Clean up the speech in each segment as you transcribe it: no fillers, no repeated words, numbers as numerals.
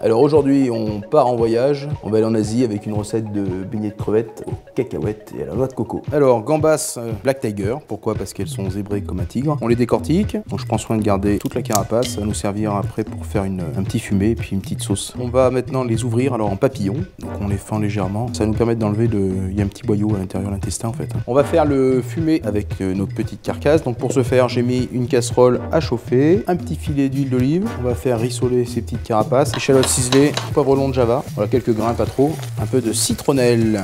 Alors aujourd'hui, on part en voyage. On va aller en Asie avec une recette de beignets de crevettes aux cacahuètes et à la noix de coco. Alors, gambas Black Tiger. Pourquoi? Parce qu'elles sont zébrées comme un tigre. On les décortique. Donc je prends soin de garder toute la carapace. Ça va nous servir après pour faire un petit fumé et puis une petite sauce. On va maintenant les ouvrir alors en papillon. Donc on les fend légèrement. Ça va nous permettre d'enlever il y a un petit boyau à l'intérieur de l'intestin en fait. On va faire le fumé avec nos petites carcasses. Donc pour ce faire, j'ai mis une casserole à chauffer, un petit filet d'huile d'olive. On va faire rissoler ces petites carapaces. Échalotes ciselées, poivre long de Java. Voilà, quelques grains, pas trop. Un peu de citronnelle.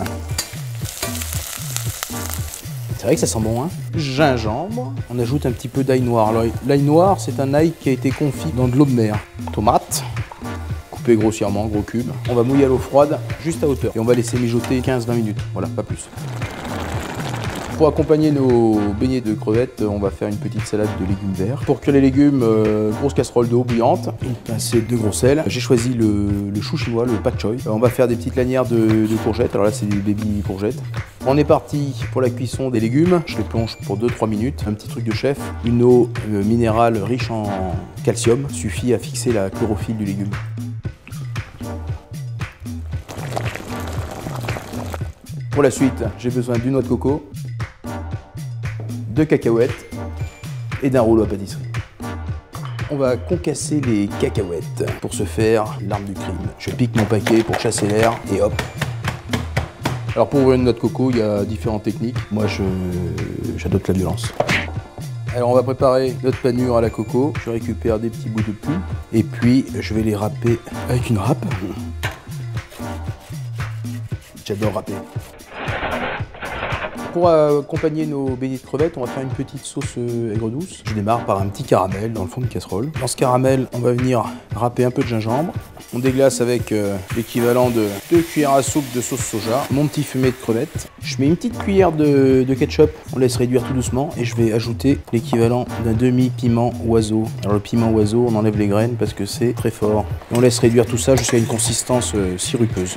C'est vrai que ça sent bon, hein. Gingembre. On ajoute un petit peu d'ail noir. L'ail noir, c'est un ail qui a été confit dans de l'eau de mer. Tomate. Coupé grossièrement, gros cube. On va mouiller à l'eau froide, juste à hauteur. Et on va laisser mijoter 15-20 minutes. Voilà, pas plus. Pour accompagner nos beignets de crevettes, on va faire une petite salade de légumes verts. Pour cuire les légumes, grosse casserole d'eau bouillante, une pincée de gros sel. J'ai choisi le chou chinois, le pak choy. On va faire des petites lanières de courgettes. Alors là, c'est des baby courgettes. On est parti pour la cuisson des légumes. Je les plonge pour 2-3 minutes. Un petit truc de chef. Une eau minérale riche en calcium suffit à fixer la chlorophylle du légume. Pour la suite, j'ai besoin d'une noix de coco, de cacahuètes et d'un rouleau à pâtisserie. On va concasser les cacahuètes. Pour ce faire, l'arme du crime. Je pique mon paquet pour chasser l'air et hop. Alors pour ouvrir une noix de coco, il y a différentes techniques. Moi, j'adopte la violence. Alors on va préparer notre panure à la coco. Je récupère des petits bouts de poulet et puis je vais les râper avec une râpe. J'adore râper. Pour accompagner nos beignets de crevettes, on va faire une petite sauce aigre douce. Je démarre par un petit caramel dans le fond de casserole. Dans ce caramel, on va venir râper un peu de gingembre. On déglace avec l'équivalent de 2 cuillères à soupe de sauce soja. Mon petit fumé de crevettes. Je mets une petite cuillère de ketchup. On laisse réduire tout doucement et je vais ajouter l'équivalent d'un demi-piment oiseau. Alors le piment oiseau, on enlève les graines parce que c'est très fort. Et on laisse réduire tout ça jusqu'à une consistance sirupeuse.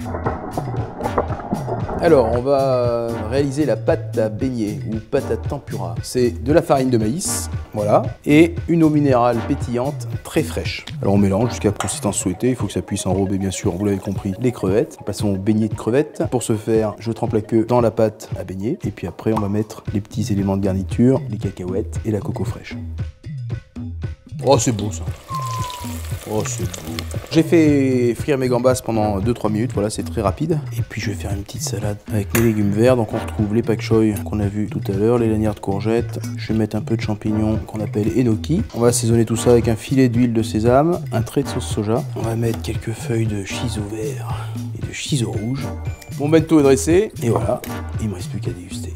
Alors, on va réaliser la pâte à beignets ou pâte à tempura. C'est de la farine de maïs, voilà, et une eau minérale pétillante très fraîche. Alors on mélange jusqu'à la consistance souhaitée. Il faut que ça puisse enrober, bien sûr, vous l'avez compris, les crevettes. Passons aux beignets de crevettes. Pour ce faire, je trempe la queue dans la pâte à beignets. Et puis après, on va mettre les petits éléments de garniture, les cacahuètes et la coco fraîche. Oh, c'est beau ça. Oh, c'est beau. J'ai fait frire mes gambas pendant 2-3 minutes, voilà, c'est très rapide. Et puis je vais faire une petite salade avec mes légumes verts. Donc on retrouve les pak choy qu'on a vu tout à l'heure, les lanières de courgettes. Je vais mettre un peu de champignons qu'on appelle enoki. On va assaisonner tout ça avec un filet d'huile de sésame, un trait de sauce soja. On va mettre quelques feuilles de shiso vert et de shiso rouge. Mon bento est dressé et voilà, il me reste plus qu'à déguster.